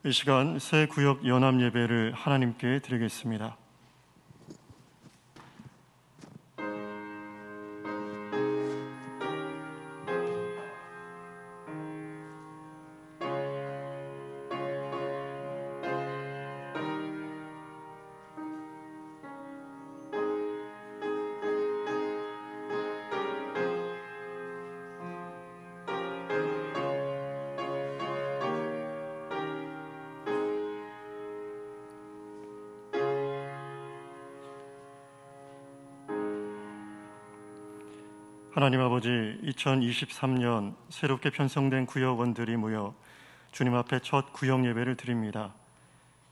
이 시간 새 구역 연합 예배를 하나님께 드리겠습니다. 하나님 아버지, 2023년 새롭게 편성된 구역원들이 모여 주님 앞에 첫 구역 예배를 드립니다.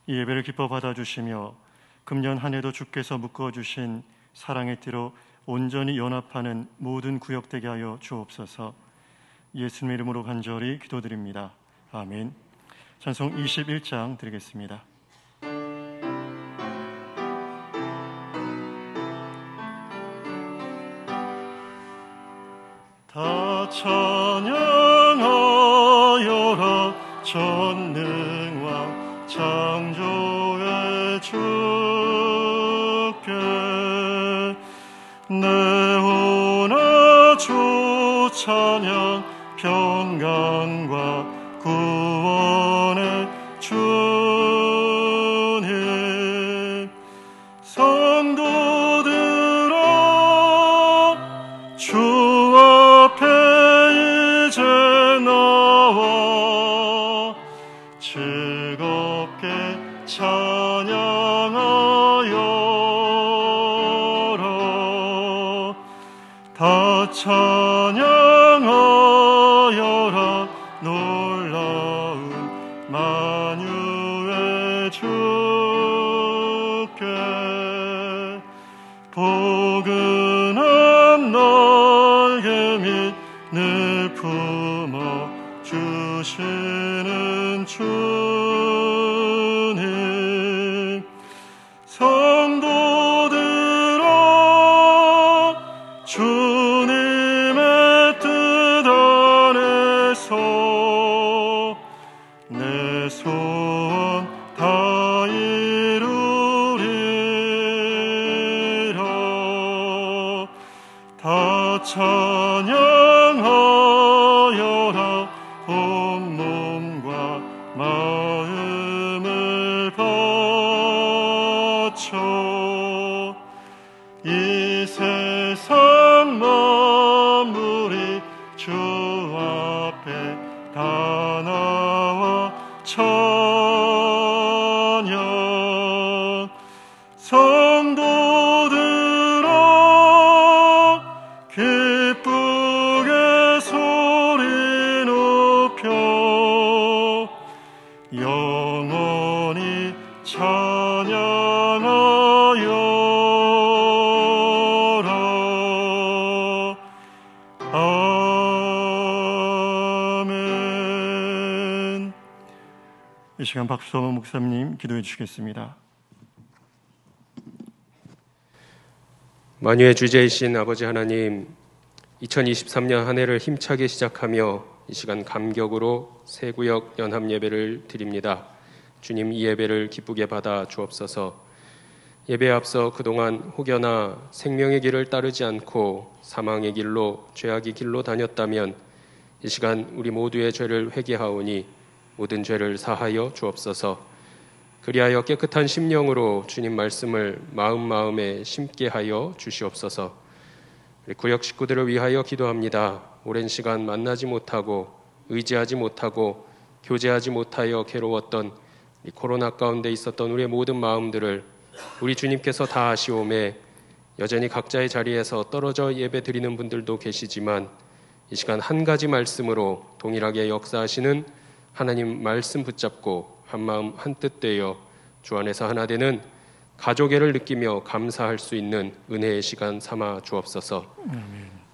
이 예배를 기뻐 받아주시며 금년 한 해도 주께서 묶어주신 사랑의 띠로 온전히 연합하는 모든 구역 되게 하여 주옵소서. 예수님의 이름으로 간절히 기도드립니다. 아멘. 찬송 21장 드리겠습니다. 다 찬양하여라 전능왕 창조의 주께 내오나 주 찬양 평강과 구원의 주님 성도들아 주 앞에 이제 나와 즐겁게 찬양하여라 다 찬양하여라 놀라운 만유의 주께 포근한 날개 및 늘 품어 주시는 주님 성도들아 주님의 뜻 안에서 내 소원 다 이루리라 다 찬양하여라 온몸과 마음을 바쳐 이 세상 만물이 주 앞에 다 나와 찬양 성도들아 기쁘게 소리 높여 영원히 찬양하여라 아멘. 이 시간 박수범 목사님 기도해 주시겠습니다. 만유의 주제이신 아버지 하나님, 2023년 한 해를 힘차게 시작하며 이 시간 감격으로 새 구역 연합 예배를 드립니다. 주님, 이 예배를 기쁘게 받아 주옵소서. 예배에 앞서 그동안 혹여나 생명의 길을 따르지 않고 사망의 길로 죄악의 길로 다녔다면 이 시간 우리 모두의 죄를 회개하오니 모든 죄를 사하여 주옵소서. 그리하여 깨끗한 심령으로 주님 말씀을 마음에 심게 하여 주시옵소서. 우리 구역 식구들을 위하여 기도합니다. 오랜 시간 만나지 못하고 의지하지 못하고 교제하지 못하여 괴로웠던 이 코로나 가운데 있었던 우리의 모든 마음들을 우리 주님께서 다 아시오매 여전히 각자의 자리에서 떨어져 예배 드리는 분들도 계시지만 이 시간 한 가지 말씀으로 동일하게 역사하시는 하나님 말씀 붙잡고 한 마음 한 뜻 되어 주 안에서 하나 되는 가족애를 느끼며 감사할 수 있는 은혜의 시간 삼아 주옵소서.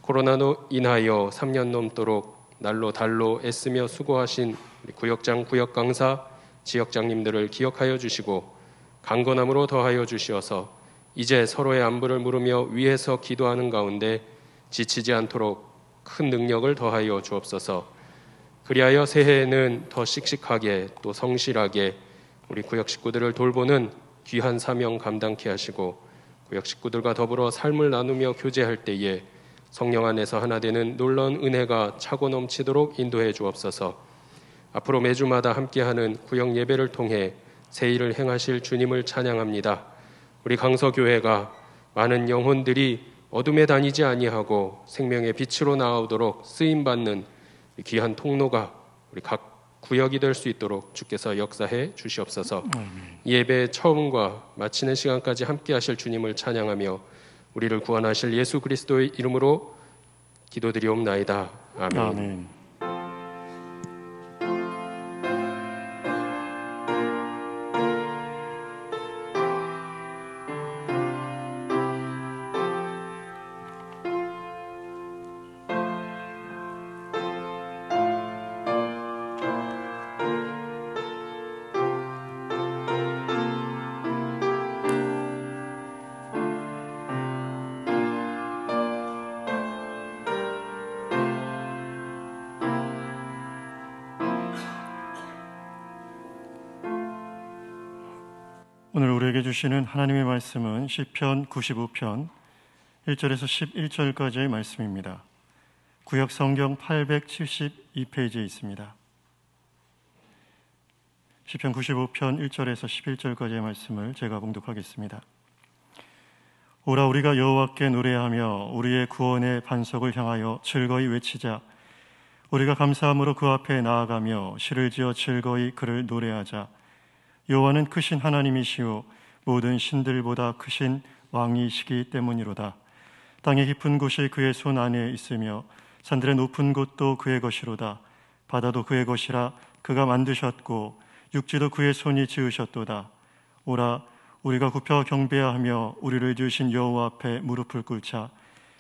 코로나로 인하여 3년 넘도록 날로 달로 애쓰며 수고하신 구역장, 구역강사, 지역장님들을 기억하여 주시고 강건함으로 더하여 주시어서 이제 서로의 안부를 물으며 위에서 기도하는 가운데 지치지 않도록 큰 능력을 더하여 주옵소서. 그리하여 새해에는 더 씩씩하게 또 성실하게 우리 구역 식구들을 돌보는 귀한 사명 감당케 하시고 구역 식구들과 더불어 삶을 나누며 교제할 때에 성령 안에서 하나 되는 놀라운 은혜가 차고 넘치도록 인도해 주옵소서. 앞으로 매주마다 함께하는 구역 예배를 통해 새 일을 행하실 주님을 찬양합니다. 우리 강서교회가 많은 영혼들이 어둠에 다니지 아니하고 생명의 빛으로 나오도록 쓰임받는 귀한 통로가 우리 각 구역이 될 수 있도록 주께서 역사해 주시옵소서. 이 예배 처음과 마치는 시간까지 함께 하실 주님을 찬양하며 우리를 구원하실 예수 그리스도의 이름으로 기도드리옵나이다. 아멘. 아멘. 오늘 우리에게 주시는 하나님의 말씀은 시편 95편 1절에서 11절까지의 말씀입니다. 구역 성경 872페이지에 있습니다. 시편 95편 1절에서 11절까지의 말씀을 제가 봉독하겠습니다. 오라 우리가 여호와께 노래하며 우리의 구원의 반석을 향하여 즐거이 외치자. 우리가 감사함으로 그 앞에 나아가며 시를 지어 즐거이 그를 노래하자. 여호와는 크신 하나님이시오 모든 신들보다 크신 왕이시기 때문이로다. 땅의 깊은 곳이 그의 손 안에 있으며 산들의 높은 곳도 그의 것이로다. 바다도 그의 것이라 그가 만드셨고 육지도 그의 손이 지으셨도다. 오라 우리가 굽혀 경배하며 우리를 지으신 여호와 앞에 무릎을 꿇자.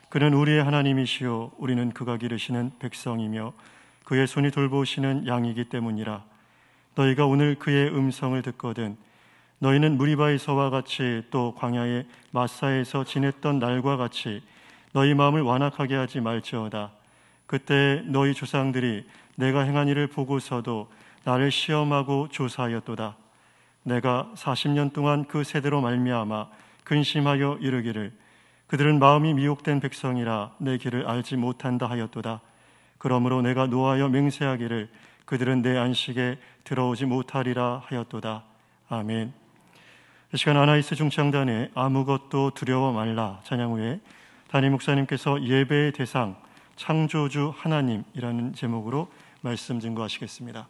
그는 우리의 하나님이시오 우리는 그가 기르시는 백성이며 그의 손이 돌보시는 양이기 때문이라. 너희가 오늘 그의 음성을 듣거든 너희는 무리바에서와 같이 또 광야의 마사에서 지냈던 날과 같이 너희 마음을 완악하게 하지 말지어다. 그때 너희 조상들이 내가 행한 일을 보고서도 나를 시험하고 조사하였도다. 내가 40년 동안 그 세대로 말미암아 근심하여 이르기를 그들은 마음이 미혹된 백성이라 내 길을 알지 못한다 하였도다. 그러므로 내가 노하여 맹세하기를 그들은 내 안식에 들어오지 못하리라 하였도다. 아멘. 이 시간 아나이스 중창단의 아무것도 두려워 말라 찬양 후에 담임 목사님께서 예배의 대상 창조주 하나님이라는 제목으로 말씀 증거하시겠습니다.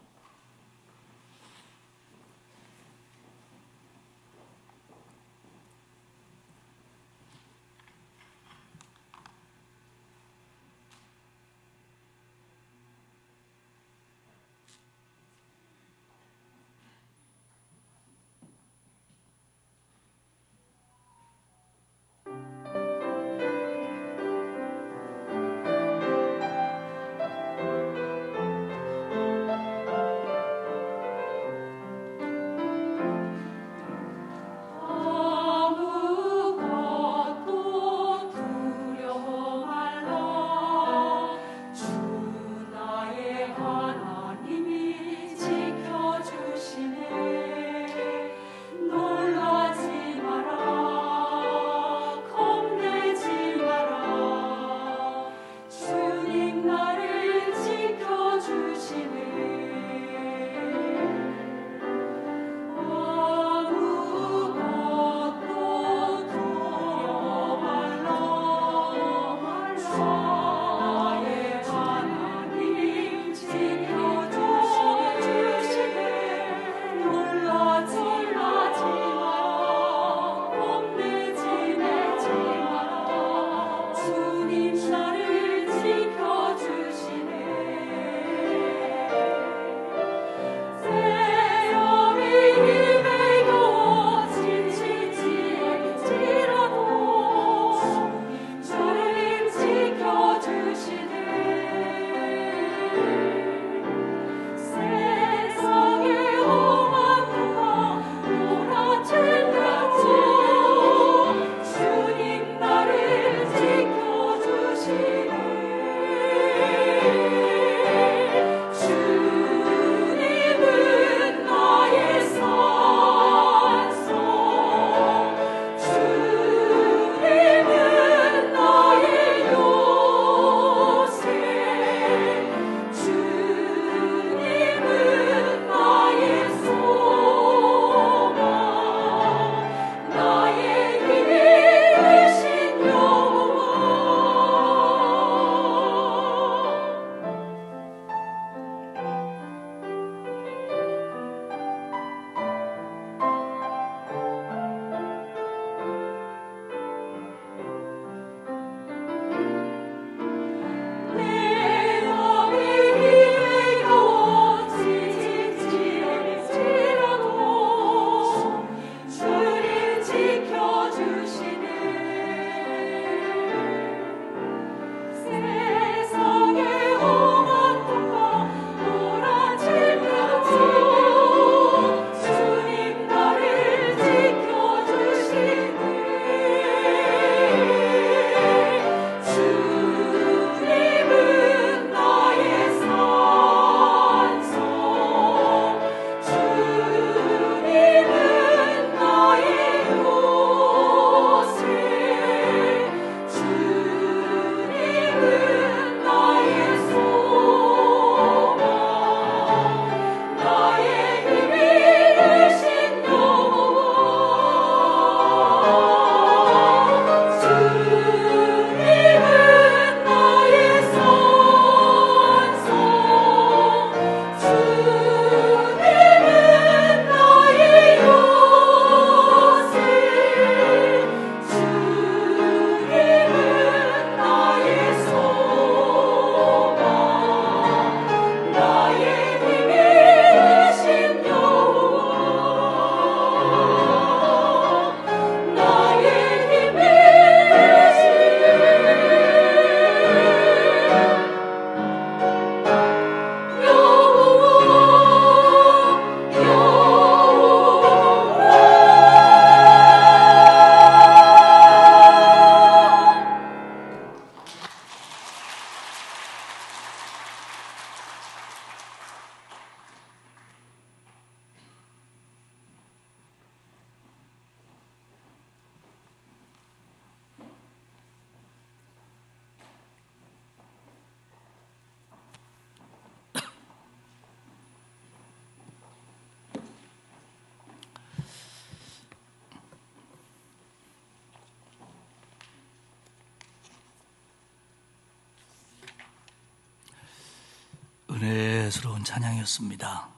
은혜스러운 찬양이었습니다.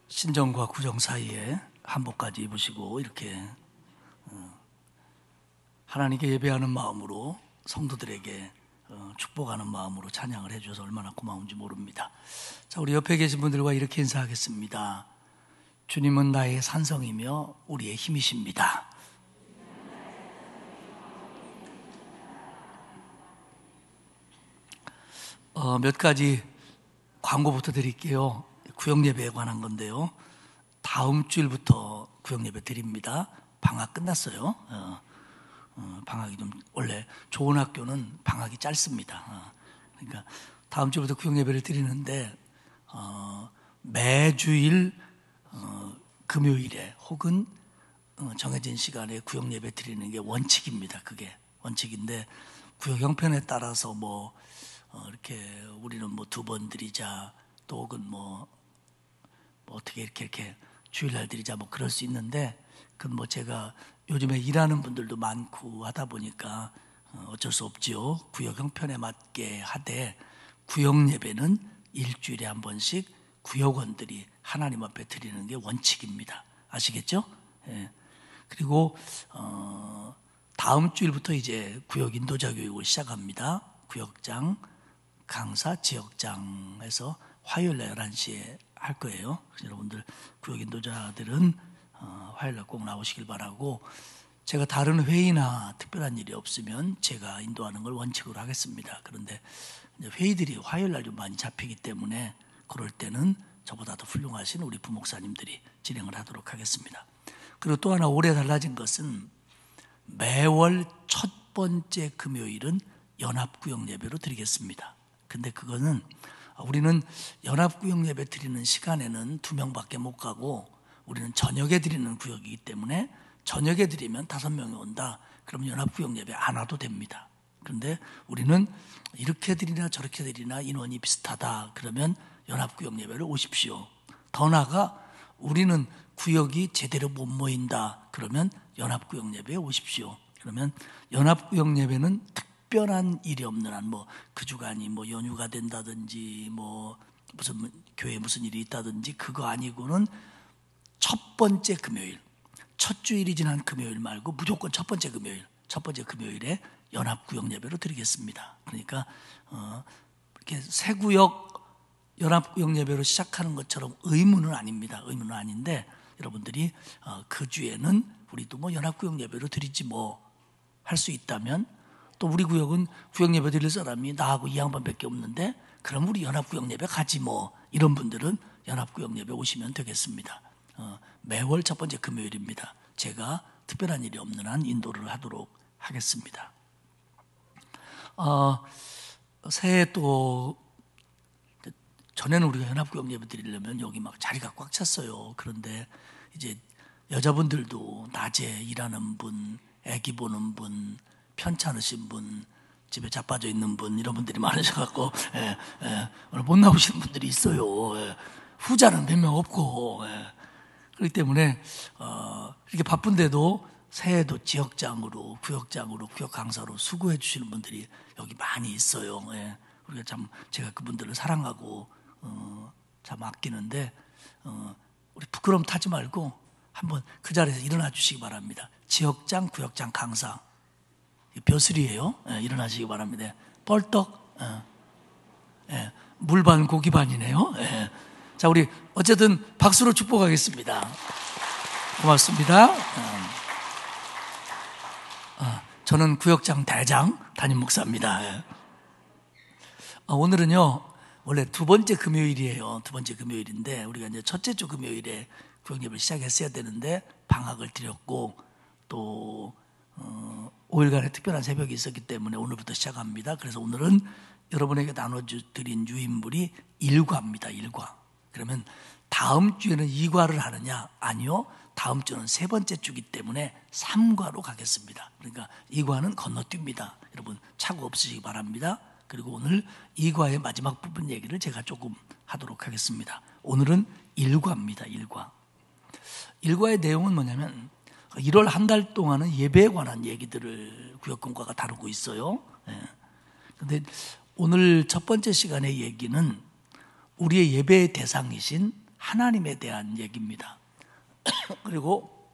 신정과 구정 사이에 한복까지 입으시고 이렇게 하나님께 예배하는 마음으로 성도들에게 축복하는 마음으로 찬양을 해주셔서 얼마나 고마운지 모릅니다. 자, 우리 옆에 계신 분들과 이렇게 인사하겠습니다. 주님은 나의 산성이며 우리의 힘이십니다. 몇 가지 광고부터 드릴게요. 구역예배에 관한 건데요. 다음 주일부터 구역예배 드립니다. 방학 끝났어요. 방학이 좀 원래 좋은 학교는 방학이 짧습니다. 그러니까 다음 주부터 구역예배를 드리는데 매주일 금요일에 혹은 정해진 시간에 구역예배 드리는 게 원칙입니다. 그게 원칙인데 구역 형편에 따라서 이렇게 우리는 2번 드리자 또 혹은 어떻게 이렇게 주일날 드리자 그럴 수 있는데 그건 제가 요즘에 일하는 분들도 많고 하다 보니까 어쩔 수 없지요. 구역 형편에 맞게 하되 구역 예배는 일주일에 한 번씩 구역원들이 하나님 앞에 드리는 게 원칙입니다. 아시겠죠? 예. 그리고 다음 주일부터 이제 구역 인도자 교육을 시작합니다. 구역장, 강사, 지역장에서 화요일날 11시에 할 거예요. 여러분들 구역 인도자들은 화요일날 꼭 나오시길 바라고, 제가 다른 회의나 특별한 일이 없으면 제가 인도하는 걸 원칙으로 하겠습니다. 그런데 회의들이 화요일날 좀 많이 잡히기 때문에 그럴 때는 저보다 더 훌륭하신 우리 부목사님들이 진행을 하도록 하겠습니다. 그리고 또 하나 올해 달라진 것은 매월 첫 번째 금요일은 연합구역 예배로 드리겠습니다. 근데 그거는 우리는 연합구역 예배 드리는 시간에는 2명밖에 못 가고 우리는 저녁에 드리는 구역이기 때문에 저녁에 드리면 5명이 온다. 그러면 연합구역 예배 안 와도 됩니다. 그런데 우리는 이렇게 드리나 저렇게 드리나 인원이 비슷하다. 그러면 연합구역 예배를 오십시오. 더 나아가 우리는 구역이 제대로 못 모인다. 그러면 연합구역 예배에 오십시오. 그러면 연합구역 예배는 특별한 일이 없는 한 그 주간이 연휴가 된다든지 무슨 교회에 무슨 일이 있다든지 그거 아니고는 첫 번째 금요일, 첫 주일이 지난 금요일 말고 무조건 첫 번째 금요일에 연합구역 예배로 드리겠습니다. 그러니까 이렇게 새 구역 연합구역 예배로 시작하는 것처럼 의무는 아닙니다. 의무는 아닌데 여러분들이 그 주에는 우리도 연합구역 예배로 드리지 할 수 있다면, 또 우리 구역은 구역 예배 드릴 사람이 나하고 이 양반밖에 없는데 그럼 우리 연합구역 예배 가지 이런 분들은 연합구역 예배 오시면 되겠습니다. 매월 첫 번째 금요일입니다. 제가 특별한 일이 없는 한 인도를 하도록 하겠습니다. 새해 또 전에는 우리가 연합구역 예배 드리려면 여기 자리가 꽉 찼어요. 그런데 이제 여자분들도 낮에 일하는 분, 아기 보는 분, 편찮으신 분, 집에 자빠져 있는 분, 이런 분들이 많으셔갖고 오늘 못 나오시는 분들이 있어요. 후자는 몇 명 없고. 그렇기 때문에 이렇게 바쁜데도 새해도 지역장으로, 구역장으로, 구역 강사로 수고해 주시는 분들이 여기 많이 있어요. 우리가 참 제가 그분들을 사랑하고 참 아끼는데 우리 부끄럼 타지 말고 한번 그 자리에서 일어나 주시기 바랍니다. 지역장, 구역장 강사 벼슬이에요. 일어나시기 바랍니다. 뻘떡. 물반 고기반이네요. 자, 우리 어쨌든 박수로 축복하겠습니다. 고맙습니다. 저는 구역장 대장 담임 목사입니다. 오늘은요 원래 2번째 금요일이에요. 2번째 금요일인데 우리가 이제 첫째 주 금요일에 구역예배를 시작했어야 되는데 방학을 드렸고 또 5일간의 특별한 새벽이 있었기 때문에 오늘부터 시작합니다. 그래서 오늘은 여러분에게 나눠드린 유인물이 1과입니다. 1과. 그러면 다음 주에는 2과를 하느냐? 아니요. 다음 주는 세 번째 주기 때문에 3과로 가겠습니다. 그러니까 2과는 건너뜁니다. 여러분 착오 없으시기 바랍니다. 그리고 오늘 2과의 마지막 부분 얘기를 제가 조금 하도록 하겠습니다. 오늘은 1과입니다. 1과. 1과의 내용은 뭐냐면 1월 한 달 동안은 예배에 관한 얘기들을 구역공과가 다루고 있어요. 그런데 오늘 첫 번째 시간의 얘기는 우리의 예배의 대상이신 하나님에 대한 얘기입니다. 그리고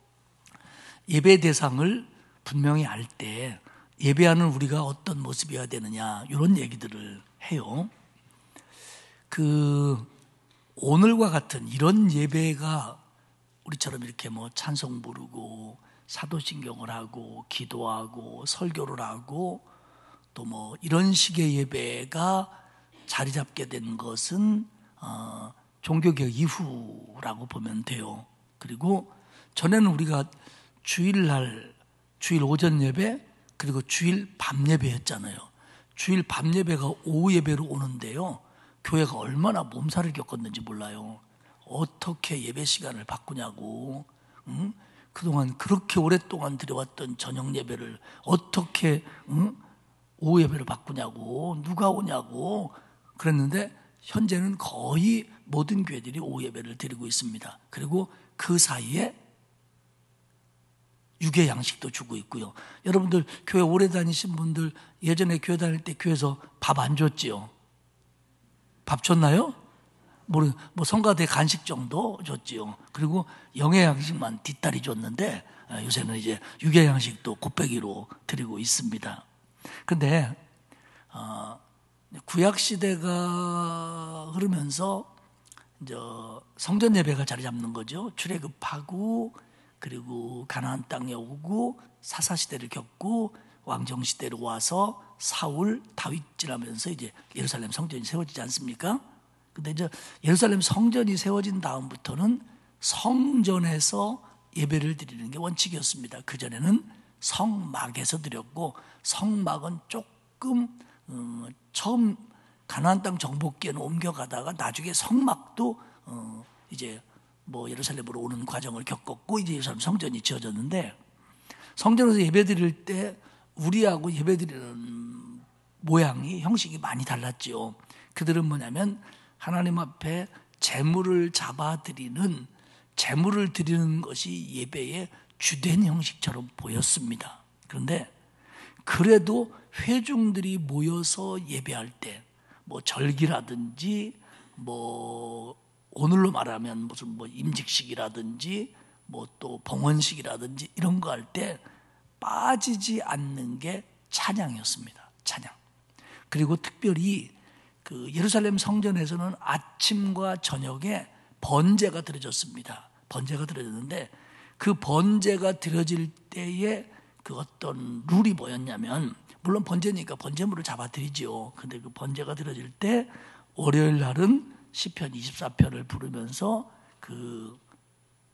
예배의 대상을 분명히 알 때 예배하는 우리가 어떤 모습이어야 되느냐, 이런 얘기들을 해요. 오늘과 같은 이런 예배가 우리처럼 이렇게 뭐 찬송 부르고 사도신경을 하고 기도하고 설교를 하고 또 뭐 이런 식의 예배가 자리 잡게 된 것은 종교개혁 이후라고 보면 돼요. 그리고 전에는 우리가 주일날 주일 오전 예배 그리고 주일 밤 예배였잖아요. 주일 밤 예배가 오후 예배로 오는데요, 교회가 얼마나 몸살을 겪었는지 몰라요. 어떻게 예배 시간을 바꾸냐고, 그동안 그렇게 오랫동안 드려왔던 저녁 예배를 어떻게 오후 예배를 바꾸냐고, 누가 오냐고 그랬는데, 현재는 거의 모든 교회들이 오후 예배를 드리고 있습니다. 그리고 그 사이에 유괴 양식도 주고 있고요. 여러분들 교회 오래 다니신 분들, 예전에 교회 다닐 때 교회에서 밥 안 줬지요? 밥 줬나요? 뭐 성가대 간식 정도 줬지요. 그리고 영예 양식만 뒷다리 줬는데, 요새는 이제 유괴 양식도 곱빼기로 드리고 있습니다. 근데 구약 시대가 흐르면서 이제 성전 예배가 자리 잡는 거죠. 출애굽하고 그리고 가나안 땅에 오고 사사 시대를 겪고 왕정 시대로 와서 사울, 다윗 지나면서 이제 예루살렘 성전이 세워지지 않습니까? 근데 이제 예루살렘 성전이 세워진 다음부터는 성전에서 예배를 드리는 게 원칙이었습니다. 그 전에는 성막에서 드렸고, 성막은 조금 처음 가나안 땅 정복기에는 옮겨가다가 나중에 성막도 이제 뭐 예루살렘으로 오는 과정을 겪었고, 이제 예루살렘 성전이 지어졌는데, 성전에서 예배 드릴 때 우리하고 예배 드리는 모양이, 형식이 많이 달랐죠. 그들은 뭐냐면 하나님 앞에 제물을 잡아드리는, 제물을 드리는 것이 예배의 주된 형식처럼 보였습니다. 그런데 그래도 회중들이 모여서 예배할 때, 뭐 절기라든지, 뭐 오늘로 말하면 무슨 뭐 임직식이라든지, 뭐 또 봉헌식이라든지 이런 거 할 때 빠지지 않는 게 찬양이었습니다. 찬양. 그리고 특별히 그 예루살렘 성전에서는 아침과 저녁에 번제가 드려졌습니다. 번제가 드려졌는데, 그 번제가 드려질 때에 그 어떤 룰이 뭐였냐면, 물론 번제니까 번제물을 잡아드리죠. 근데 그 번제가 드려질 때 월요일 날은 시편 24편을 부르면서 그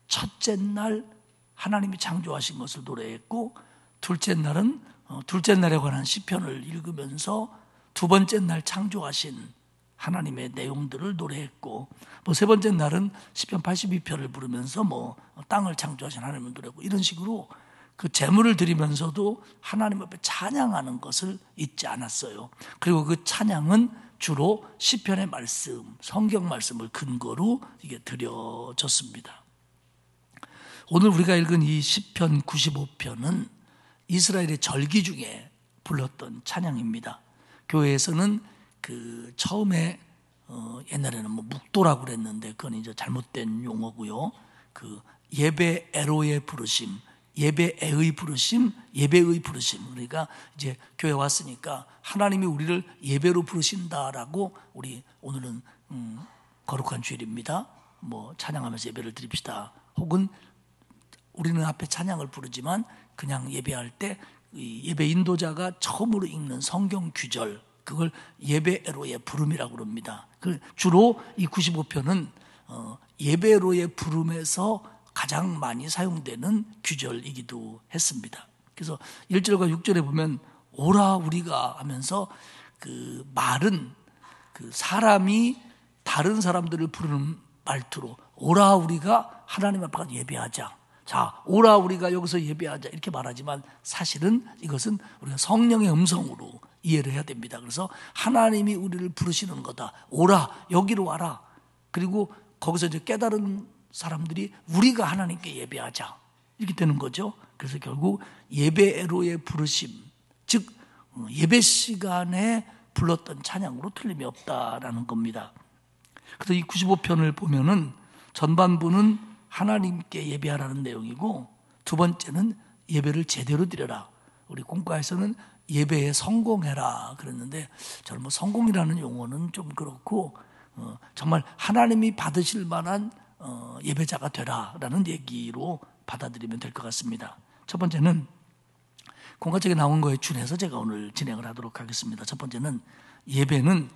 첫째 날 하나님이 창조하신 것을 노래했고, 둘째 날은 둘째 날에 관한 시편을 읽으면서 두 번째 날 창조하신 하나님의 내용들을 노래했고, 뭐 세 번째 날은 시편 82편을 부르면서 뭐 땅을 창조하신 하나님을 노래했고, 이런 식으로 그 제물을 드리면서도 하나님 앞에 찬양하는 것을 잊지 않았어요. 그리고 그 찬양은 주로 시편의 말씀, 성경 말씀을 근거로 이게 드려졌습니다. 오늘 우리가 읽은 이 시편 95편은 이스라엘의 절기 중에 불렀던 찬양입니다. 교회에서는 그 처음에 옛날에는 뭐 묵도라고 그랬는데, 그건 이제 잘못된 용어고요. 그 예배 에로의 부르심, 예배의 부르심, 예배의 부르심. 그러니까 이제 교회 왔으니까 하나님이 우리를 예배로 부르신다라고, 우리 오늘은 거룩한 주일입니다, 뭐 찬양하면서 예배를 드립시다. 혹은 우리는 앞에 찬양을 부르지만 그냥 예배할 때 예배 인도자가 처음으로 읽는 성경 규절, 그걸 예배로의 부름이라고 그럽니다. 주로 이 95편은 예배로의 부름에서 가장 많이 사용되는 규절이기도 했습니다. 그래서 1절과 6절에 보면 오라 우리가 하면서, 그 말은 그 사람이 다른 사람들을 부르는 말투로 오라 우리가 하나님 앞에 가서 예배하자, 자 오라 우리가 여기서 예배하자 이렇게 말하지만, 사실은 이것은 우리가 성령의 음성으로 이해를 해야 됩니다. 그래서 하나님이 우리를 부르시는 거다, 오라 여기로 와라. 그리고 거기서 이제 깨달은 사람들이 우리가 하나님께 예배하자 이렇게 되는 거죠. 그래서 결국 예배로의 부르심, 즉 예배 시간에 불렀던 찬양으로 틀림이 없다라는 겁니다. 그래서 이 95편을 보면은 전반부는 하나님께 예배하라는 내용이고, 두 번째는 예배를 제대로 드려라. 우리 공과에서는 예배에 성공해라 그랬는데, 저는 뭐 성공이라는 용어는 좀 그렇고, 정말 하나님이 받으실 만한 예배자가 되라라는 얘기로 받아들이면 될 것 같습니다. 첫 번째는 공과책에 나온 거에 준해서 제가 오늘 진행을 하도록 하겠습니다. 첫 번째는 예배는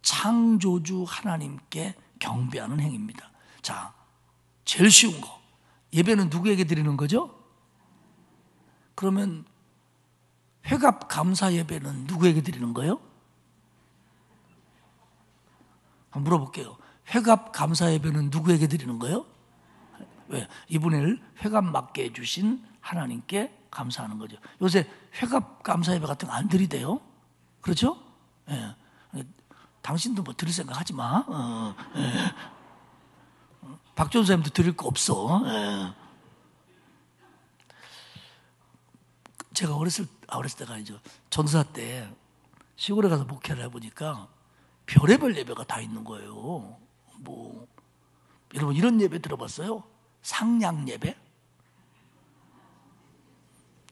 창조주 하나님께 경배하는 행위입니다. 자, 제일 쉬운 거. 예배는 누구에게 드리는 거죠? 그러면 회갑 감사 예배는 누구에게 드리는 거예요? 한번 물어볼게요. 회갑 감사 예배는 누구에게 드리는 거예요? 왜? 이분을 회갑 맡게 해주신 하나님께 감사하는 거죠. 요새 회갑 감사 예배 같은 거 안 드리대요? 그렇죠? 예. 당신도 뭐 드릴 생각 하지 마. 예. 박준 선생님도 드릴 거 없어. 예. 제가 어렸을 때가 아니죠. 전사 때 시골에 가서 목회를 해보니까 별의별 예배가 다 있는 거예요. 뭐 여러분 이런 예배 들어봤어요? 상냥 예배?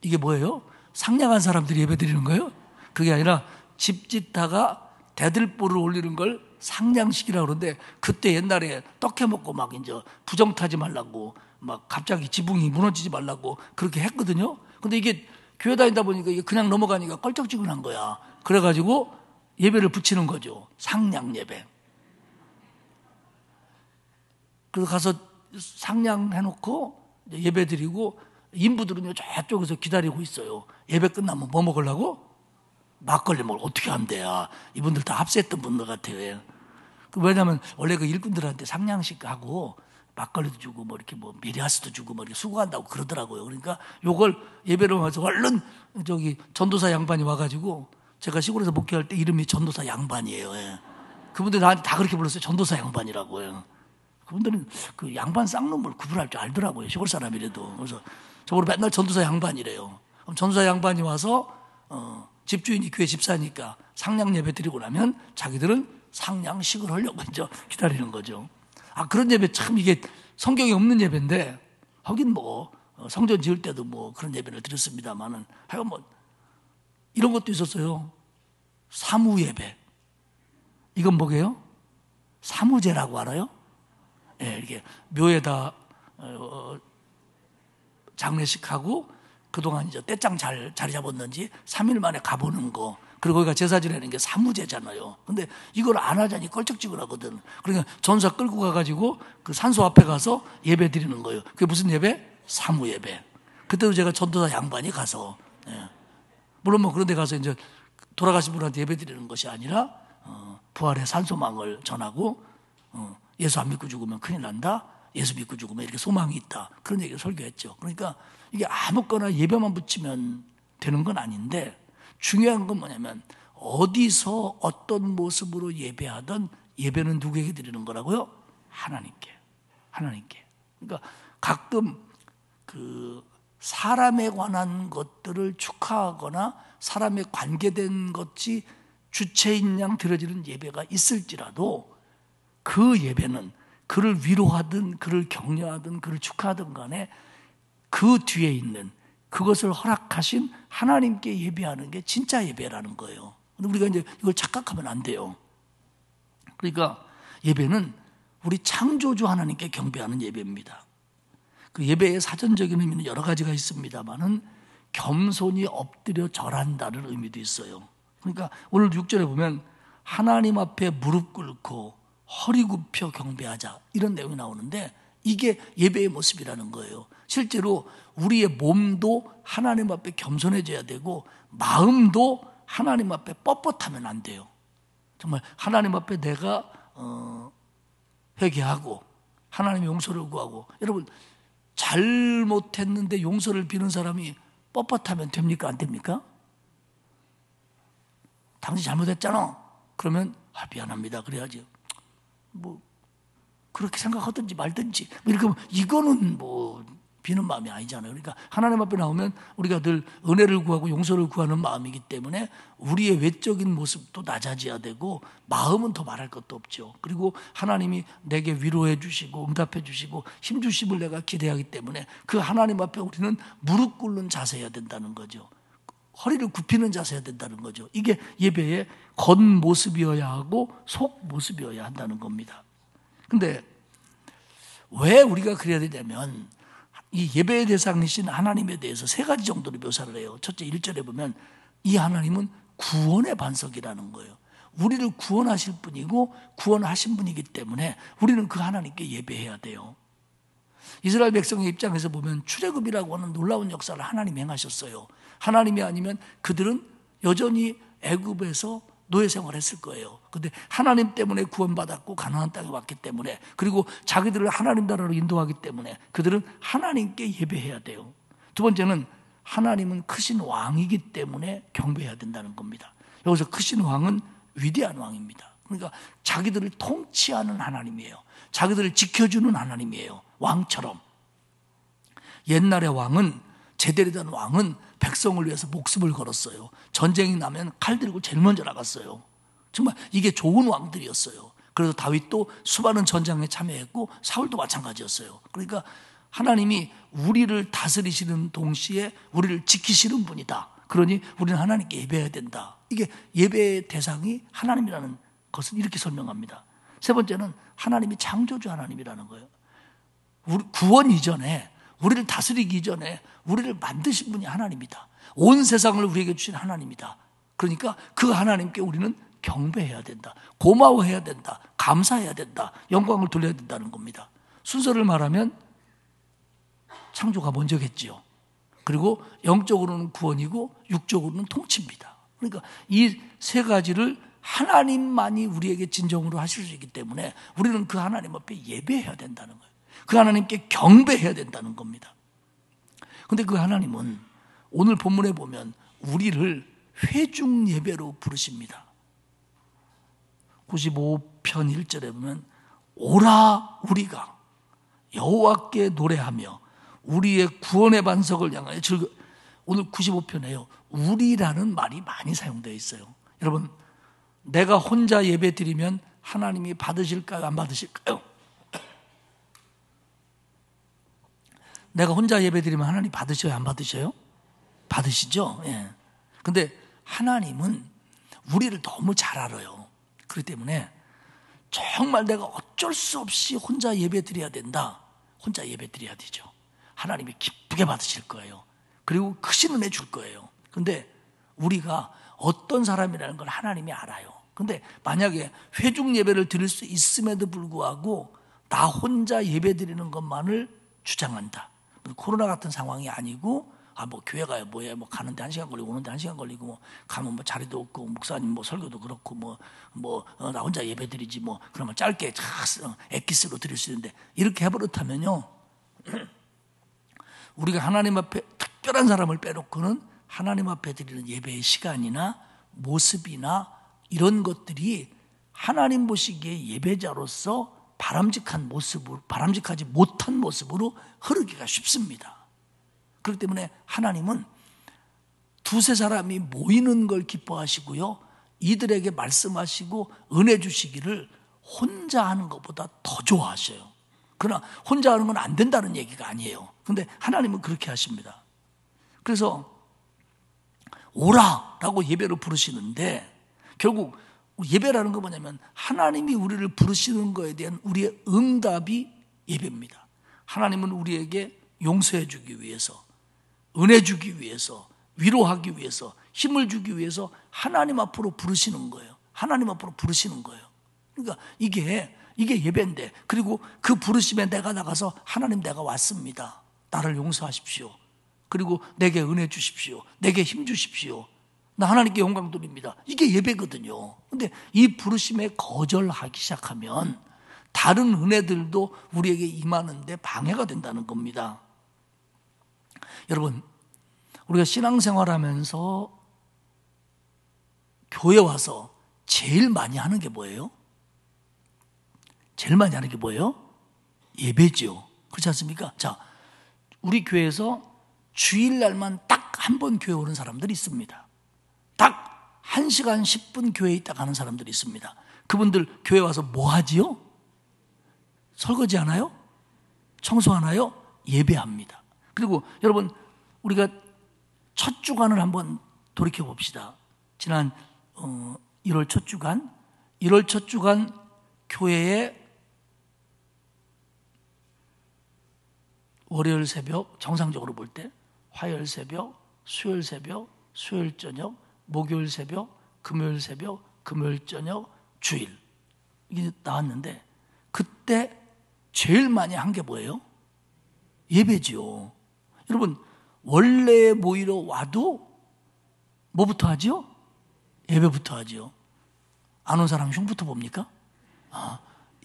이게 뭐예요? 상냥한 사람들이 예배 드리는 거예요? 그게 아니라 집 짓다가 대들보를 올리는 걸 상냥식이라고 그러는데, 그때 옛날에 떡해 먹고 막 이제 부정 타지 말라고 막 갑자기 지붕이 무너지지 말라고 그렇게 했거든요. 근데 이게 교회 다니다 보니까 이게 그냥 넘어가니까 껄쩍지근한 거야. 그래가지고 예배를 붙이는 거죠. 상냥 예배. 그래서 가서 상냥해놓고 예배 드리고, 인부들은요 저쪽에서 기다리고 있어요. 예배 끝나면 뭐 먹으려고? 막걸리 먹을 어떻게 한대야. 이분들 다 합세했던 분들 같아요. 왜냐하면 원래 그 일꾼들한테 상냥식 하고 막걸리도 주고 뭐 이렇게 뭐 미리아스도 주고 뭐 이렇게 수고한다고 그러더라고요. 그러니까 요걸 예배로 와서 얼른 저기 전도사 양반이 와가지고, 제가 시골에서 목회할 때 이름이 전도사 양반이에요. 예. 그분들 나한테 다 그렇게 불렀어요. 전도사 양반이라고요. 그분들은 그 양반 쌍놈을 구분할 줄 알더라고요. 시골 사람이라도. 그래서 저보고 맨날 전도사 양반이래요. 그럼 전도사 양반이 와서 집주인이 교회 집사니까 상냥 예배 드리고 나면 자기들은 상냥식을 하려고 이제 기다리는 거죠. 아, 그런 예배 참 이게 성경에 없는 예배인데, 하긴 뭐 성전 지을 때도 뭐 그런 예배를 드렸습니다만은, 하여간 뭐 이런 것도 있었어요. 사무 예배. 이건 뭐게요? 사무제라고 알아요? 예, 이렇게 묘에다 장례식하고 그동안 이제 떼짱 잘 자리 잡았는지 3일 만에 가보는 거, 그리고 거기가 제사 지내는 게 사무제잖아요. 근데 이걸 안 하자니 껄쩍지근하거든. 그러니까 전사 끌고 가가지고 그 산소 앞에 가서 예배 드리는 거예요. 그게 무슨 예배? 사무 예배. 그때도 제가 전도사 양반이 가서, 예. 물론 뭐 그런 데 가서 이제 돌아가신 분한테 예배 드리는 것이 아니라 부활의 산소망을 전하고, 예수 안 믿고 죽으면 큰일 난다, 예수 믿고 죽으면 이렇게 소망이 있다, 그런 얘기를 설교했죠. 그러니까 이게 아무거나 예배만 붙이면 되는 건 아닌데, 중요한 건 뭐냐면 어디서 어떤 모습으로 예배하든 예배는 누구에게 드리는 거라고요? 하나님께. 그러니까 가끔 그 사람에 관한 것들을 축하하거나 사람에 관계된 것이 주체인 양 드려지는 예배가 있을지라도, 그 예배는 그를 위로하든 그를 격려하든 그를 축하하든 간에 그 뒤에 있는 그것을 허락하신 하나님께 예배하는 게 진짜 예배라는 거예요. 근데 우리가 이제 이걸 착각하면 안 돼요. 그러니까 예배는 우리 창조주 하나님께 경배하는 예배입니다. 그 예배의 사전적인 의미는 여러 가지가 있습니다만은 겸손히 엎드려 절한다는 의미도 있어요. 그러니까 오늘 6절에 보면 하나님 앞에 무릎 꿇고 허리 굽혀 경배하자, 이런 내용이 나오는데, 이게 예배의 모습이라는 거예요. 실제로 우리의 몸도 하나님 앞에 겸손해져야 되고, 마음도 하나님 앞에 뻣뻣하면 안 돼요. 정말 하나님 앞에 내가 회개하고 하나님의 용서를 구하고, 여러분 잘못했는데 용서를 비는 사람이 뻣뻣하면 됩니까? 안 됩니까? 당신 잘못했잖아. 그러면 미안합니다 그래야지. 뭐 그렇게 생각하든지 말든지, 이렇게 이거는 뭐 비는 마음이 아니잖아요. 그러니까 하나님 앞에 나오면 우리가 늘 은혜를 구하고 용서를 구하는 마음이기 때문에 우리의 외적인 모습도 낮아져야 되고 마음은 더 말할 것도 없죠. 그리고 하나님이 내게 위로해 주시고 응답해 주시고 힘 주심을 내가 기대하기 때문에 그 하나님 앞에 우리는 무릎 꿇는 자세여야 된다는 거죠. 허리를 굽히는 자세여야 된다는 거죠. 이게 예배의 겉모습이어야 하고 속모습이어야 한다는 겁니다. 근데 왜 우리가 그래야 되냐면 이 예배의 대상이신 하나님에 대해서 세 가지 정도로 묘사를 해요. 첫째 1절에 보면 이 하나님은 구원의 반석이라는 거예요. 우리를 구원하실 분이고 구원하신 분이기 때문에 우리는 그 하나님께 예배해야 돼요. 이스라엘 백성의 입장에서 보면 출애굽이라고 하는 놀라운 역사를 하나님이 행하셨어요. 하나님이 아니면 그들은 여전히 애굽에서 노예 생활했을 거예요. 그런데 하나님 때문에 구원받았고 가나안 땅에 왔기 때문에, 그리고 자기들을 하나님 나라로 인도하기 때문에 그들은 하나님께 예배해야 돼요. 두 번째는 하나님은 크신 왕이기 때문에 경배해야 된다는 겁니다. 여기서 크신 왕은 위대한 왕입니다. 그러니까 자기들을 통치하는 하나님이에요. 자기들을 지켜주는 하나님이에요. 왕처럼. 옛날의 왕은, 제대로된 왕은 백성을 위해서 목숨을 걸었어요. 전쟁이 나면 칼 들고 제일 먼저 나갔어요. 정말 이게 좋은 왕들이었어요. 그래서 다윗도 수많은 전쟁에 참여했고 사울도 마찬가지였어요. 그러니까 하나님이 우리를 다스리시는 동시에 우리를 지키시는 분이다. 그러니 우리는 하나님께 예배해야 된다. 이게 예배의 대상이 하나님이라는 것은 이렇게 설명합니다. 세 번째는 하나님이 창조주 하나님이라는 거예요. 우리 구원 이전에, 우리를 다스리기 이전에 우리를 만드신 분이 하나님이다. 온 세상을 우리에게 주신 하나님이다. 그러니까 그 하나님께 우리는 경배해야 된다. 고마워해야 된다. 감사해야 된다. 영광을 돌려야 된다는 겁니다. 순서를 말하면 창조가 먼저겠지요. 그리고 영적으로는 구원이고 육적으로는 통치입니다. 그러니까 이 세 가지를 하나님만이 우리에게 진정으로 하실 수 있기 때문에 우리는 그 하나님 앞에 예배해야 된다는 거예요. 그 하나님께 경배해야 된다는 겁니다. 그런데 그 하나님은 오늘 본문에 보면 우리를 회중 예배로 부르십니다. 95편 1절에 보면 오라 우리가 여호와께 노래하며 우리의 구원의 반석을 향하여 오늘 95편에요. 우리라는 말이 많이 사용되어 있어요. 여러분, 내가 혼자 예배 드리면 하나님이 받으실까요? 안 받으실까요? 내가 혼자 예배 드리면 하나님 받으셔요? 안 받으셔요? 받으시죠? 예. 근데 하나님은 우리를 너무 잘 알아요. 그렇기 때문에 정말 내가 어쩔 수 없이 혼자 예배 드려야 된다. 혼자 예배 드려야 되죠. 하나님이 기쁘게 받으실 거예요. 그리고 크신 은혜 줄 거예요. 근데 우리가 어떤 사람이라는 걸 하나님이 알아요. 근데 만약에 회중 예배를 드릴 수 있음에도 불구하고 나 혼자 예배 드리는 것만을 주장한다. 코로나 같은 상황이 아니고 뭐 교회 가요 뭐해 뭐 가는데 1시간 걸리고 오는데 1시간 걸리고 뭐 가면 뭐 자리도 없고 목사님 뭐 설교도 그렇고 나 혼자 예배 드리지 뭐 그러면 짧게 엑기스로 드릴 수 있는데 이렇게 해버릇하면요 우리가 하나님 앞에 특별한 사람을 빼놓고는 하나님 앞에 드리는 예배의 시간이나 모습이나 이런 것들이 하나님 보시기에 예배자로서 바람직하지 못한 모습으로 흐르기가 쉽습니다. 그렇기 때문에 하나님은 두세 사람이 모이는 걸 기뻐하시고요. 이들에게 말씀하시고 은혜 주시기를 혼자 하는 것보다 더 좋아하셔요. 그러나 혼자 하는 건 안 된다는 얘기가 아니에요. 그런데 하나님은 그렇게 하십니다. 그래서 오라라고 예배를 부르시는데 결국 예배라는 건 뭐냐면 하나님이 우리를 부르시는 거에 대한 우리의 응답이 예배입니다. 하나님은 우리에게 용서해 주기 위해서, 은혜 주기 위해서, 위로하기 위해서, 힘을 주기 위해서 하나님 앞으로 부르시는 거예요. 하나님 앞으로 부르시는 거예요. 그러니까 이게 예배인데, 그리고 그 부르심에 내가 나가서 하나님 내가 왔습니다. 나를 용서하십시오. 그리고 내게 은혜 주십시오. 내게 힘 주십시오. 나 하나님께 영광 돌립니다. 이게 예배거든요. 근데 이 부르심에 거절하기 시작하면 다른 은혜들도 우리에게 임하는데 방해가 된다는 겁니다. 여러분, 우리가 신앙생활하면서 교회 와서 제일 많이 하는 게 뭐예요? 제일 많이 하는 게 뭐예요? 예배죠. 그렇지 않습니까? 자, 우리 교회에서 주일날만 딱 한 번 교회 오는 사람들이 있습니다. 딱 1시간 10분 교회에 있다 가는 사람들이 있습니다. 그분들 교회 와서 뭐 하지요? 설거지 하나요? 청소하나요? 예배합니다. 그리고 여러분, 우리가 첫 주간을 한번 돌이켜 봅시다. 지난 1월 첫 주간 교회에 월요일 새벽 정상적으로 볼 때, 화요일 새벽, 수요일 새벽, 수요일 저녁, 목요일 새벽, 금요일 새벽, 금요일 저녁, 주일 이게 나왔는데, 그때 제일 많이 한 게 뭐예요? 예배지요. 여러분, 원래 모이러 와도 뭐부터 하지요? 예배부터 하지요. 안 온 사람 흉부터 봅니까?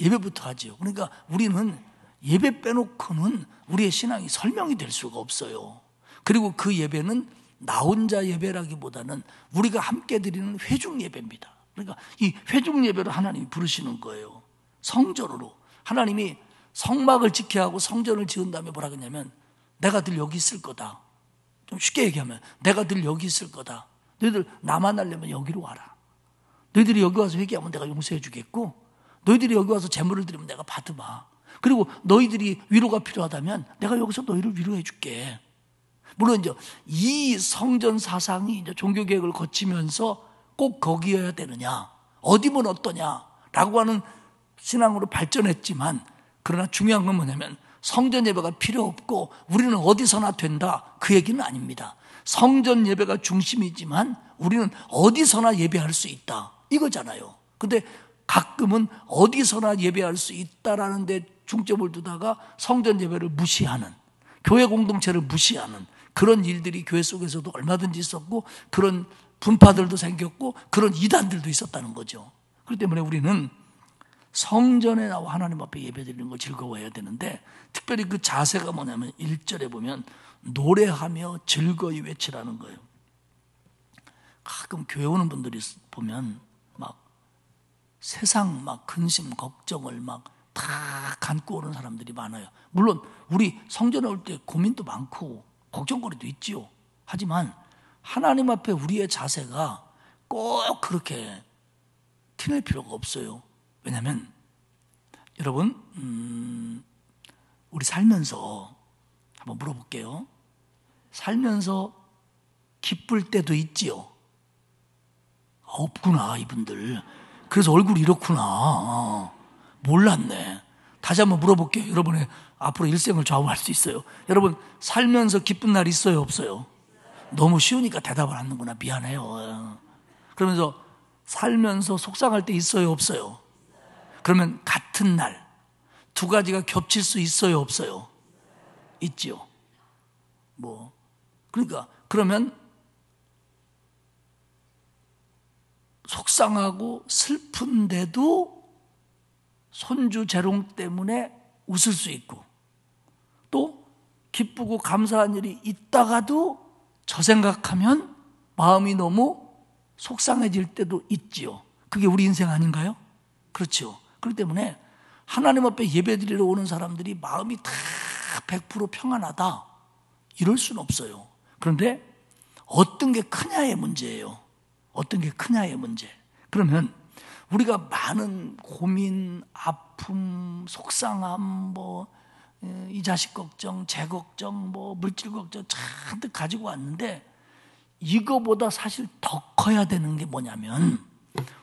예배부터 하지요. 그러니까 우리는 예배 빼놓고는 우리의 신앙이 설명이 될 수가 없어요. 그리고 그 예배는 나 혼자 예배라기보다는 우리가 함께 드리는 회중 예배입니다. 그러니까 이 회중 예배로 하나님이 부르시는 거예요. 성전으로. 하나님이 성막을 지켜야 하고 성전을 지은 다음에 뭐라 그러냐면, 내가 늘 여기 있을 거다. 좀 쉽게 얘기하면 내가 늘 여기 있을 거다. 너희들 나 만나려면 여기로 와라. 너희들이 여기 와서 회개하면 내가 용서해 주겠고, 너희들이 여기 와서 제물을 드리면 내가 받으마. 그리고 너희들이 위로가 필요하다면 내가 여기서 너희를 위로해 줄게. 물론 이제 이 성전 사상이 이제 종교 개혁을 거치면서 꼭 거기여야 되느냐, 어디면 어떠냐라고 하는 신앙으로 발전했지만, 그러나 중요한 건 뭐냐면 성전 예배가 필요 없고 우리는 어디서나 된다, 그 얘기는 아닙니다. 성전 예배가 중심이지만 우리는 어디서나 예배할 수 있다, 이거잖아요. 근데 가끔은 어디서나 예배할 수 있다라는 데 중점을 두다가 성전 예배를 무시하는, 교회 공동체를 무시하는 그런 일들이 교회 속에서도 얼마든지 있었고, 그런 분파들도 생겼고, 그런 이단들도 있었다는 거죠. 그렇기 때문에 우리는 성전에 나와 하나님 앞에 예배드리는 걸 즐거워해야 되는데, 특별히 그 자세가 뭐냐면 1절에 보면 노래하며 즐거이 외치라는 거예요. 가끔 교회 오는 분들이 보면 막 세상 막 근심 걱정을 막 다 감고 오는 사람들이 많아요. 물론 우리 성전에 올 때 고민도 많고 걱정거리도 있지요. 하지만 하나님 앞에 우리의 자세가 꼭 그렇게 티낼 필요가 없어요. 왜냐하면 여러분, 우리 살면서 한번 물어볼게요. 살면서 기쁠 때도 있지요. 없구나, 이분들. 그래서 얼굴이 이렇구나. 몰랐네. 다시 한번 물어볼게요. 여러분의 앞으로 일생을 좌우할 수 있어요. 여러분, 살면서 기쁜 날 있어요, 없어요? 너무 쉬우니까 대답을 안 하는구나. 미안해요. 그러면서 살면서 속상할 때 있어요, 없어요? 그러면 같은 날 두 가지가 겹칠 수 있어요, 없어요? 있지요. 그러니까 그러면 속상하고 슬픈데도 손주 재롱 때문에 웃을 수 있고, 또 기쁘고 감사한 일이 있다가도 저 생각하면 마음이 너무 속상해질 때도 있지요. 그게 우리 인생 아닌가요? 그렇죠. 그렇기 때문에 하나님 앞에 예배드리러 오는 사람들이 마음이 다 100% 평안하다, 이럴 수는 없어요. 그런데 어떤 게 크냐의 문제예요. 어떤 게 크냐의 문제. 그러면 우리가 많은 고민, 아픔, 속상함, 이 자식 걱정, 제 걱정, 물질 걱정 잔뜩 가지고 왔는데, 이거보다 사실 더 커야 되는 게 뭐냐면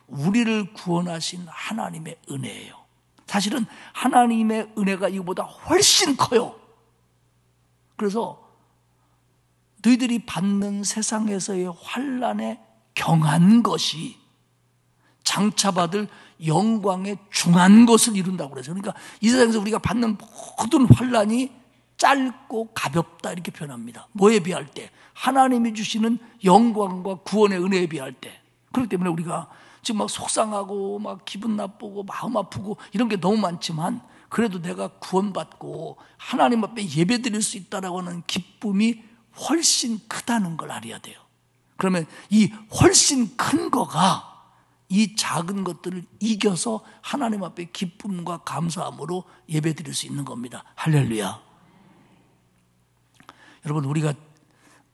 우리를 구원하신 하나님의 은혜예요. 사실은 하나님의 은혜가 이거보다 훨씬 커요. 그래서 너희들이 받는 세상에서의 환난에 경한 것이 장차 받을 영광의 중한 것을 이룬다고 그래서, 그러니까 이 세상에서 우리가 받는 모든 환난이 짧고 가볍다, 이렇게 표현합니다. 뭐에 비할 때? 하나님이 주시는 영광과 구원의 은혜에 비할 때. 그렇기 때문에 우리가 지금 막 속상하고 막 기분 나쁘고 마음 아프고 이런 게 너무 많지만, 그래도 내가 구원받고 하나님 앞에 예배드릴 수 있다라고 하는 기쁨이 훨씬 크다는 걸 알아야 돼요. 그러면 이 훨씬 큰 거가 이 작은 것들을 이겨서 하나님 앞에 기쁨과 감사함으로 예배드릴 수 있는 겁니다. 할렐루야. 여러분, 우리가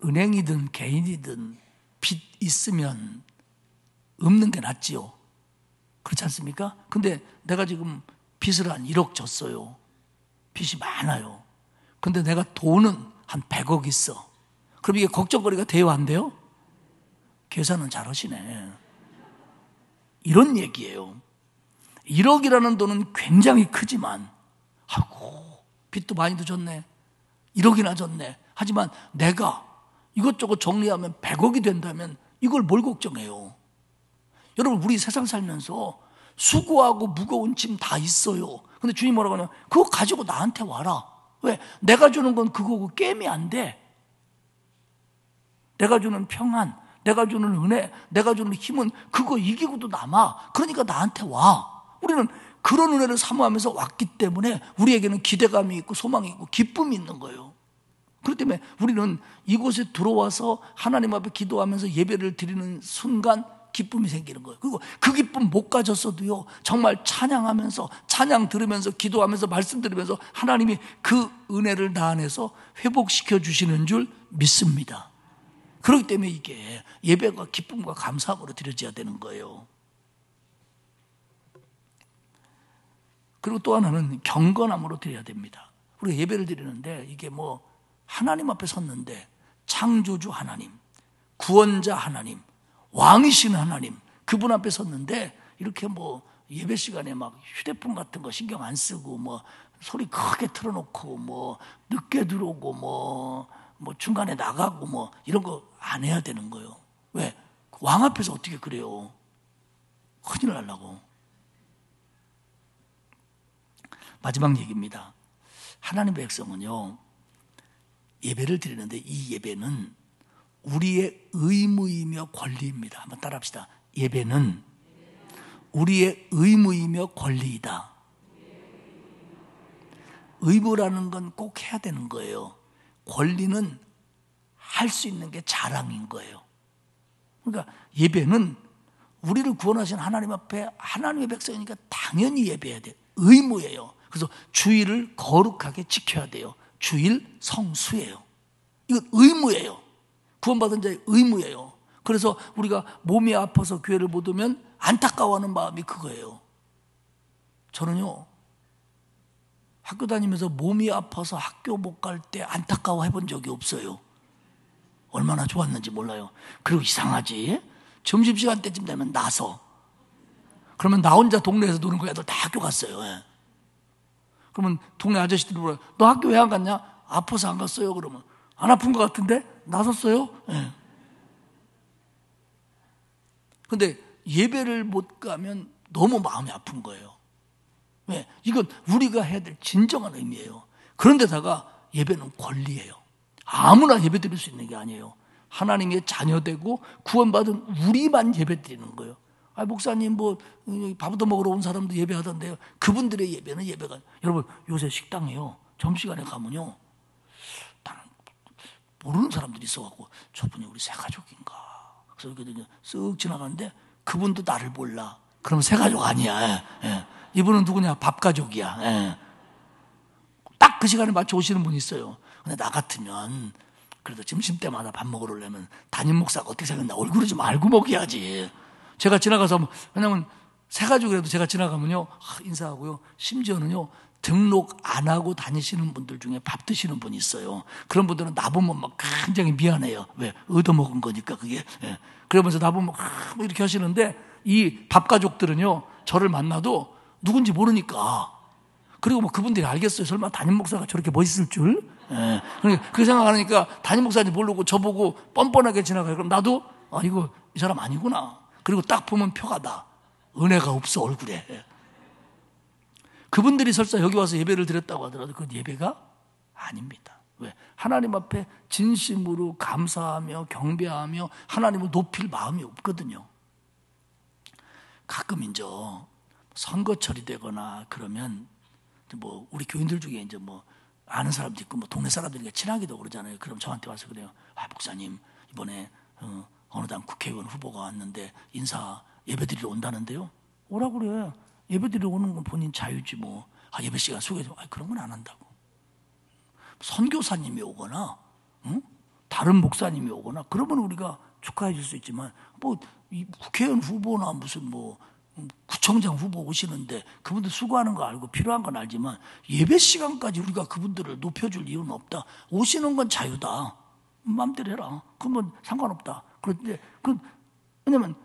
은행이든 개인이든 빚 있으면 없는 게 낫지요. 그렇지 않습니까? 근데 내가 지금 빚을 한 1억 졌어요. 빚이 많아요. 근데 내가 돈은 한 100억 있어. 그럼 이게 걱정거리가 돼요, 안 돼요? 계산은 잘하시네. 이런 얘기예요. 1억이라는 돈은 굉장히 크지만, 아이고, 빚도 많이도 졌네. 1억이나 졌네. 하지만 내가 이것저것 정리하면 100억이 된다면 이걸 뭘 걱정해요? 여러분, 우리 세상 살면서 수고하고 무거운 짐 다 있어요. 근데 주님 뭐라고 하냐면 그거 가지고 나한테 와라. 왜? 내가 주는 건 그거고 게임이 안 돼. 내가 주는 평안, 내가 주는 은혜, 내가 주는 힘은 그거 이기고도 남아. 그러니까 나한테 와. 우리는 그런 은혜를 사모하면서 왔기 때문에 우리에게는 기대감이 있고 소망이 있고 기쁨이 있는 거예요. 그렇기 때문에 우리는 이곳에 들어와서 하나님 앞에 기도하면서 예배를 드리는 순간 기쁨이 생기는 거예요. 그리고 그 기쁨 못 가졌어도요, 정말 찬양하면서, 찬양 들으면서, 기도하면서, 말씀 들으면서 하나님이 그 은혜를 나 안에서 회복시켜 주시는 줄 믿습니다. 그렇기 때문에 이게 예배가 기쁨과 감사함으로 드려져야 되는 거예요. 그리고 또 하나는 경건함으로 드려야 됩니다. 우리가 예배를 드리는데 이게 뭐 하나님 앞에 섰는데 창조주 하나님, 구원자 하나님, 왕이신 하나님, 그분 앞에 섰는데 이렇게 뭐 예배 시간에 막 휴대폰 같은 거 신경 안 쓰고 뭐 소리 크게 틀어놓고 뭐 늦게 들어오고 뭐 중간에 나가고 뭐 이런 거 안 해야 되는 거예요. 왜? 왕 앞에서 어떻게 그래요? 큰일 날라고. 마지막 얘기입니다. 하나님의 백성은요, 예배를 드리는데 이 예배는 우리의 의무이며 권리입니다. 한번 따라합시다. 예배는 우리의 의무이며 권리이다. 의무라는 건 꼭 해야 되는 거예요. 권리는 할 수 있는 게 자랑인 거예요. 그러니까 예배는 우리를 구원하신 하나님 앞에 하나님의 백성이니까 당연히 예배해야 돼요. 의무예요. 그래서 주일을 거룩하게 지켜야 돼요. 주일 성수예요. 이건 의무예요. 구원받은 자의 의무예요. 그래서 우리가 몸이 아파서 교회를 못 오면 안타까워하는 마음이 그거예요. 저는요, 학교 다니면서 몸이 아파서 학교 못 갈 때 안타까워 해본 적이 없어요. 얼마나 좋았는지 몰라요. 그리고 이상하지? 점심시간 때쯤 되면 나서. 그러면 나 혼자 동네에서 노는 거 애들 다 학교 갔어요. 예. 그러면 동네 아저씨들이 물어요. 너 학교 왜 안 갔냐? 아파서 안 갔어요. 그러면 안 아픈 것 같은데? 나섰어요? 예. 근데 예배를 못 가면 너무 마음이 아픈 거예요. 왜? 이건 우리가 해야 될 진정한 의미예요. 그런데다가 예배는 권리예요. 아무나 예배 드릴 수 있는 게 아니에요. 하나님의 자녀되고 구원받은 우리만 예배 드리는 거예요. 아, 목사님 뭐 밥도 먹으러 온 사람도 예배하던데요. 그분들의 예배는 예배가, 여러분 요새 식당에요, 점심시간에 가면요, 나는 모르는 사람들이 있어갖고 저분이 우리 새가족인가, 그래서 이렇게 쓱 지나가는데 그분도 나를 몰라. 그러면 새가족 아니야. 예. 이분은 누구냐? 밥가족이야. 예. 딱 그 시간에 맞춰 오시는 분이 있어요. 근데 나 같으면 그래도 점심때마다 밥 먹으러 오려면 담임 목사가 어떻게 생겼나 얼굴을 좀 알고 먹여야지. 제가 지나가서, 왜냐면 새가족이라도 제가 지나가면요, 인사하고요, 심지어는요, 등록 안 하고 다니시는 분들 중에 밥 드시는 분이 있어요. 그런 분들은 나보면 막 굉장히 미안해요. 왜? 얻어먹은 거니까 그게. 예. 그러면서 나보면 막 이렇게 하시는데 이 밥가족들은요, 저를 만나도 누군지 모르니까. 그리고 뭐 그분들이 알겠어요. 설마 담임 목사가 저렇게 멋있을 줄? 예. 그러니까 그 생각하니까 담임 목사인지 모르고 저보고 뻔뻔하게 지나가요. 그럼 나도, 아, 이거 이 사람 아니구나. 그리고 딱 보면 표가 나. 은혜가 없어, 얼굴에. 예. 그분들이 설사 여기 와서 예배를 드렸다고 하더라도 그건 예배가 아닙니다. 왜? 하나님 앞에 진심으로 감사하며 경배하며 하나님을 높일 마음이 없거든요. 가끔 이제 선거철이 되거나 그러면 뭐 우리 교인들 중에 이제 뭐 아는 사람도 있고 뭐 동네 사람들이 친하기도 그러잖아요. 그럼 저한테 와서 그래요. 아, 목사님 이번에 어느 당 국회의원 후보가 왔는데 인사 예배드리러 온다는데요. 오라 그래. 예배드리러 오는 건 본인 자유지 뭐. 아, 예배 시간 소개해줘. 아, 그런 건 안 한다고. 선교사님이 오거나 다른 목사님이 오거나 그러면 우리가 축하해 줄 수 있지만 뭐 이 국회의원 후보나 무슨 뭐 구청장 후보 오시는데 그분들 수고하는 거 알고 필요한 건 알지만 예배 시간까지 우리가 그분들을 높여줄 이유는 없다. 오시는 건 자유다. 마음대로 해라. 그러면 상관없다. 그런데 왜냐면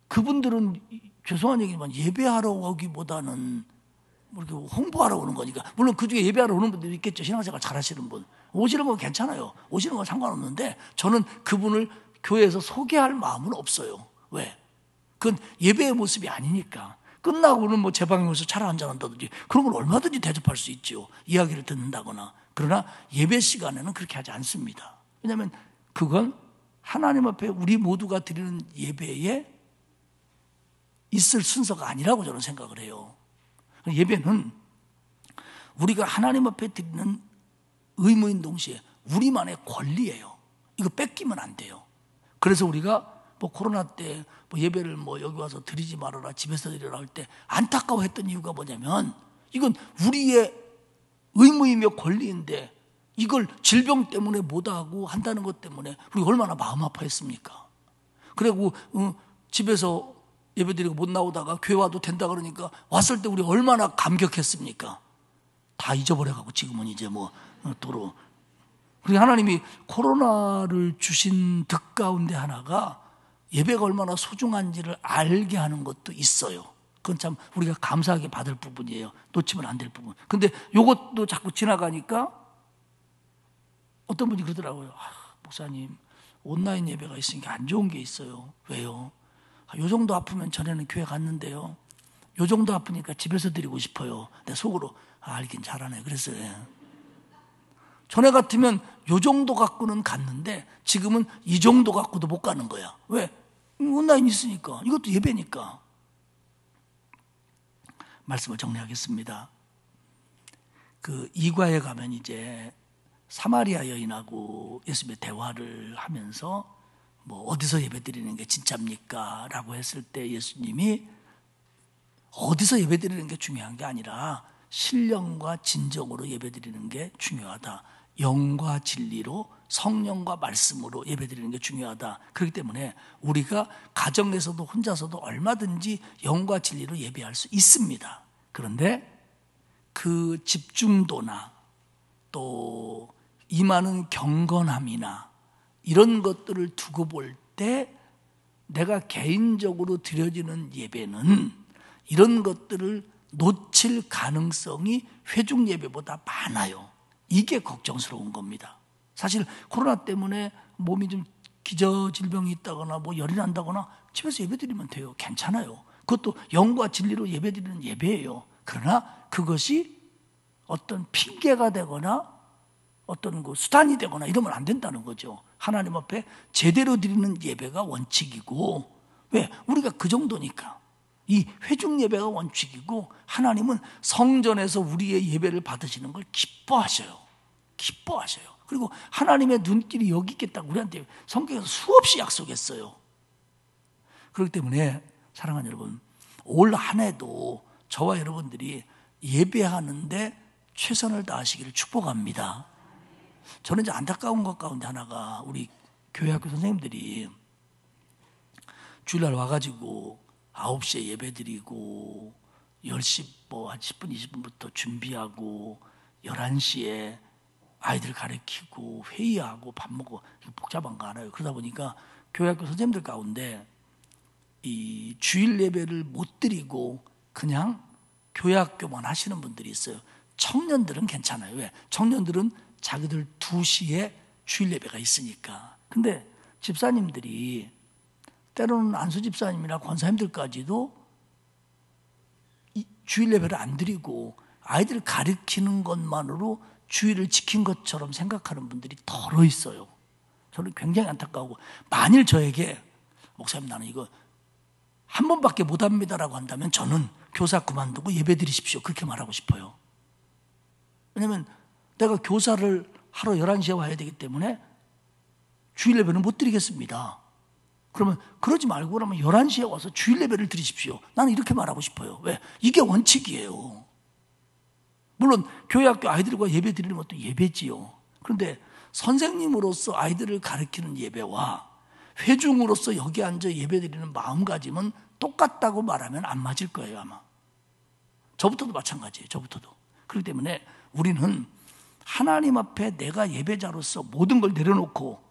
그분들은 죄송한 얘기지만 예배하러 오기보다는 이렇게 홍보하러 오는 거니까. 물론 그 중에 예배하러 오는 분들이 있겠죠. 신앙생활 잘 하시는 분. 오시는 건 괜찮아요. 오시는 건 상관없는데 저는 그분을 교회에서 소개할 마음은 없어요. 왜? 그건 예배의 모습이 아니니까. 끝나고는 뭐 제 방에 와서 차를 한잔 한다든지 그런 걸 얼마든지 대접할 수 있죠. 이야기를 듣는다거나. 그러나 예배 시간에는 그렇게 하지 않습니다. 왜냐하면 그건 하나님 앞에 우리 모두가 드리는 예배에 있을 순서가 아니라고 저는 생각을 해요. 예배는 우리가 하나님 앞에 드리는 의무인 동시에 우리만의 권리예요. 이거 뺏기면 안 돼요. 그래서 우리가 뭐 코로나 때 뭐 예배를 뭐 여기 와서 드리지 말아라, 집에서 드리라 할 때 안타까워했던 이유가 뭐냐면 이건 우리의 의무이며 권리인데 이걸 질병 때문에 못하고 한다는 것 때문에 우리가 얼마나 마음 아파했습니까? 그리고 집에서 예배드리고 못 나오다가 교회 와도 된다 그러니까 왔을 때 우리 얼마나 감격했습니까? 다 잊어버려가고 지금은 이제 뭐 도로. 그리고 하나님이 코로나를 주신 득 가운데 하나가 예배가 얼마나 소중한지를 알게 하는 것도 있어요. 그건 참 우리가 감사하게 받을 부분이에요. 놓치면 안 될 부분. 근데 이것도 자꾸 지나가니까 어떤 분이 그러더라고요. 목사님 온라인 예배가 있으니까 안 좋은 게 있어요. 왜요? 요 정도 아프면 전에는 교회 갔는데요. 요 정도 아프니까 집에서 드리고 싶어요. 내 속으로 알긴 잘하네. 그랬어요. 전에 같으면 요 정도 갖고는 갔는데 지금은 이 정도 갖고도 못 가는 거야. 왜? 온라인 있으니까. 이것도 예배니까. 말씀을 정리하겠습니다. 그 이과에 가면 이제 사마리아 여인하고 예수님의 대화를 하면서 뭐 어디서 예배드리는 게 진짜입니까? 라고 했을 때 예수님이 어디서 예배드리는 게 중요한 게 아니라 신령과 진정으로 예배드리는 게 중요하다. 영과 진리로 성령과 말씀으로 예배드리는 게 중요하다. 그렇기 때문에 우리가 가정에서도 혼자서도 얼마든지 영과 진리로 예배할 수 있습니다. 그런데 그 집중도나 또 임하는 경건함이나 이런 것들을 두고 볼 때 내가 개인적으로 드려지는 예배는 이런 것들을 놓칠 가능성이 회중 예배보다 많아요. 이게 걱정스러운 겁니다. 사실 코로나 때문에 몸이 좀 기저질병이 있다거나 뭐 열이 난다거나 집에서 예배드리면 돼요. 괜찮아요. 그것도 영과 진리로 예배드리는 예배예요. 그러나 그것이 어떤 핑계가 되거나 어떤 그 수단이 되거나 이러면 안 된다는 거죠. 하나님 앞에 제대로 드리는 예배가 원칙이고, 왜? 우리가 그 정도니까. 이 회중 예배가 원칙이고 하나님은 성전에서 우리의 예배를 받으시는 걸 기뻐하셔요. 기뻐하셔요. 그리고 하나님의 눈길이 여기 있겠다고 우리한테 성경에서 수없이 약속했어요. 그렇기 때문에 사랑하는 여러분, 올 한 해도 저와 여러분들이 예배하는데 최선을 다하시기를 축복합니다. 저는 이제 안타까운 것 가운데 하나가 우리 교회학교 선생님들이 주일날 와가지고 9시에 예배드리고 10시 뭐 한 10분 20분부터 준비하고 11시에 아이들 가르치고 회의하고 밥 먹고 복잡한 거 알아요. 그러다 보니까 교회학교 선생님들 가운데 이 주일 예배를 못 드리고 그냥 교회학교만 하시는 분들이 있어요. 청년들은 괜찮아요. 왜? 청년들은 자기들 2시에 주일 예배가 있으니까. 근데 집사님들이 때로는 안수 집사님이나 권사님들까지도 주일 예배를 안 드리고 아이들 가르치는 것만으로 주일을 지킨 것처럼 생각하는 분들이 더러 있어요. 저는 굉장히 안타까우고, 만일 저에게 목사님 나는 이거 한 번밖에 못합니다라고 한다면 저는 교사 그만두고 예배 드리십시오 그렇게 말하고 싶어요. 왜냐하면 내가 교사를 하러 11시에 와야 되기 때문에 주일 예배는 못 드리겠습니다. 그러면 그러지 말고 그러면 11시에 와서 주일 예배를 드리십시오. 나는 이렇게 말하고 싶어요. 왜? 이게 원칙이에요. 물론 교회 학교 아이들과 예배 드리는 것도 예배지요. 그런데 선생님으로서 아이들을 가르치는 예배와 회중으로서 여기 앉아 예배드리는 마음가짐은 똑같다고 말하면 안 맞을 거예요, 아마. 저부터도 마찬가지예요, 저부터도. 그렇기 때문에 우리는 하나님 앞에 내가 예배자로서 모든 걸 내려놓고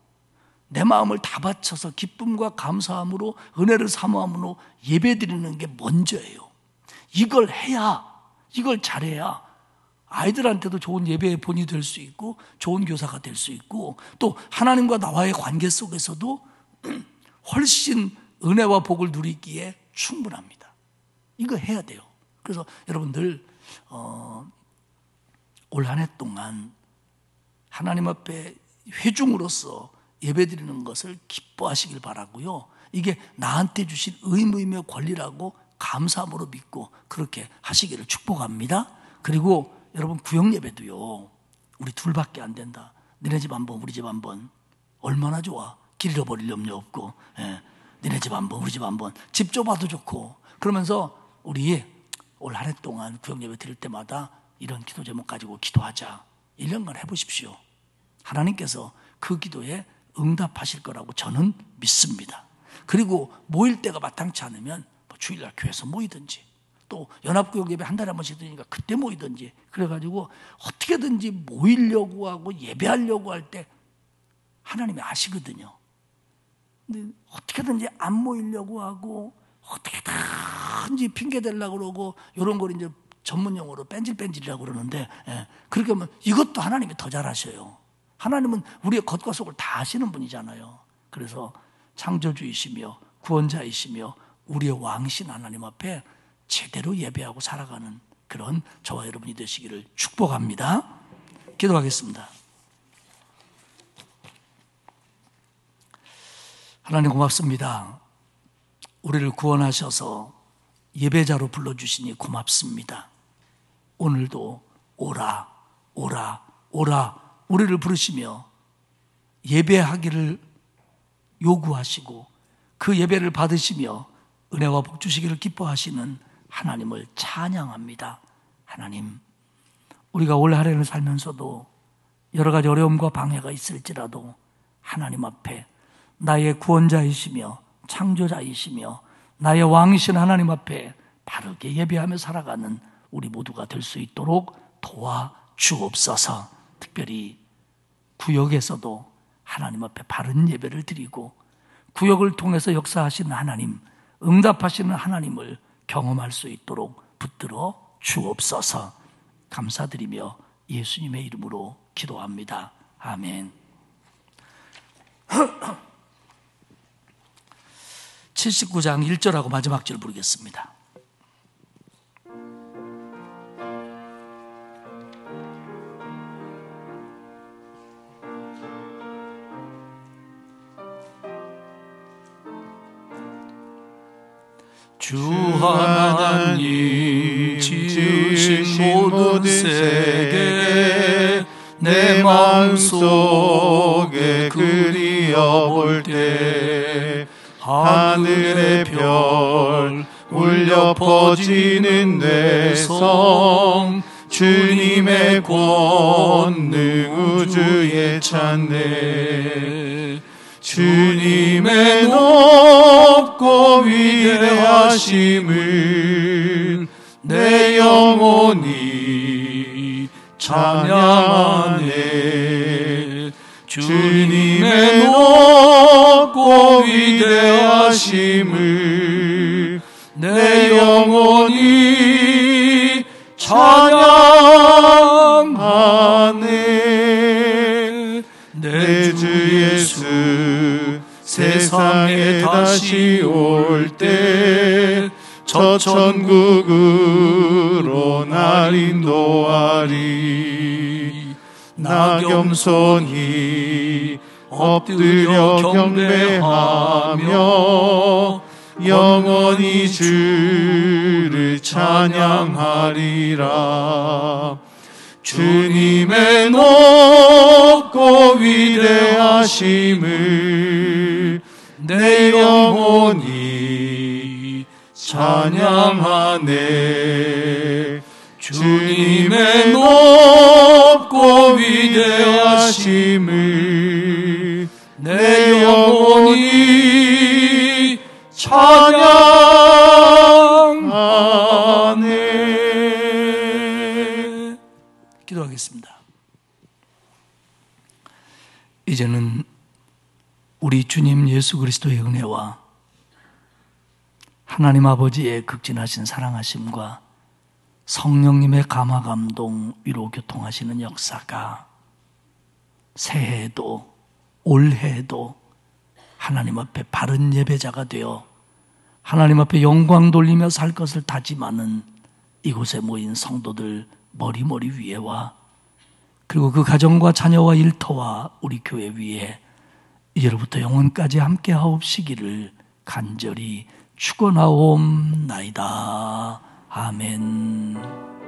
내 마음을 다 바쳐서 기쁨과 감사함으로 은혜를 사모함으로 예배드리는 게 먼저예요. 이걸 해야, 이걸 잘해야 아이들한테도 좋은 예배의 본이 될 수 있고 좋은 교사가 될 수 있고 또 하나님과 나와의 관계 속에서도 훨씬 은혜와 복을 누리기에 충분합니다. 이거 해야 돼요. 그래서 여러분들 올 한 해 동안 하나님 앞에 회중으로서 예배드리는 것을 기뻐하시길 바라고요. 이게 나한테 주신 의무이며 권리라고 감사함으로 믿고 그렇게 하시기를 축복합니다. 그리고 여러분 구역 예배도요. 우리 둘밖에 안 된다. 너네 집 한 번, 우리 집 한 번. 얼마나 좋아. 길 잃어버릴 염려 없고. 너네 집 한 번, 우리 집 한 번. 집 좁아도 좋고. 그러면서 우리 올 한 해 동안 구역 예배 드릴 때마다 이런 기도 제목 가지고 기도하자. 1년간 해보십시오. 하나님께서 그 기도에 응답하실 거라고 저는 믿습니다. 그리고 모일 때가 마땅치 않으면 주일날 교회에서 모이든지 또 연합구역 예배 한 달에 한 번씩 드리니까 그때 모이든지 그래가지고 어떻게든지 모이려고 하고 예배하려고 할 때 하나님이 아시거든요. 근데 어떻게든지 안 모이려고 하고 어떻게든지 핑계 대려고 그러고 이런 걸 이제 전문 용어로 뺀질뺀질이라고 그러는데 그렇게 하면 이것도 하나님이 더 잘하셔요. 하나님은 우리의 겉과 속을 다 아시는 분이잖아요. 그래서 창조주이시며 구원자이시며 우리의 왕이신 하나님 앞에 제대로 예배하고 살아가는 그런 저와 여러분이 되시기를 축복합니다. 기도하겠습니다. 하나님 고맙습니다. 우리를 구원하셔서 예배자로 불러주시니 고맙습니다. 오늘도 오라 오라 오라 우리를 부르시며 예배하기를 요구하시고 그 예배를 받으시며 은혜와 복 주시기를 기뻐하시는 하나님을 찬양합니다. 하나님, 우리가 올 한 해를 살면서도 여러 가지 어려움과 방해가 있을지라도 하나님 앞에 나의 구원자이시며 창조자이시며 나의 왕이신 하나님 앞에 바르게 예배하며 살아가는 우리 모두가 될 수 있도록 도와주옵소서. 특별히 구역에서도 하나님 앞에 바른 예배를 드리고 구역을 통해서 역사하시는 하나님, 응답하시는 하나님을 경험할 수 있도록 붙들어 주옵소서. 감사드리며 예수님의 이름으로 기도합니다. 아멘. 79장 1절하고 마지막 절 부르겠습니다. 주 하나님 지으신 모든 세계 내 마음속에 그리어볼 때 하늘의 별 울려 퍼지는 내 성 주님의 권능 우주에 찬네. 주님의 높고 위대하심을 내 영혼이 찬양하네. 주님의 높고 위대하심을 내 영혼이 찬양하네. 내 주 예수 세상에 다시 올 때 저 천국으로 날 인도하리. 나 겸손히 엎드려 경배하며 영원히 주를 찬양하리라. 주님의 높고 위대하심을 내 영혼이 찬양하네. 주님의 높고 위대하심을 내 영혼이 찬양하네. 기도하겠습니다. 이제는 우리 주님 예수 그리스도의 은혜와 하나님 아버지의 극진하신 사랑하심과 성령님의 감화 감동 위로 교통하시는 역사가 새해에도 올해에도 하나님 앞에 바른 예배자가 되어 하나님 앞에 영광 돌리며 살 것을 다짐하는 이곳에 모인 성도들 머리머리 위에와 그리고 그 가정과 자녀와 일터와 우리 교회 위에 이제로부터 영원까지 함께 하옵시기를 간절히 축원하옵나이다. 아멘.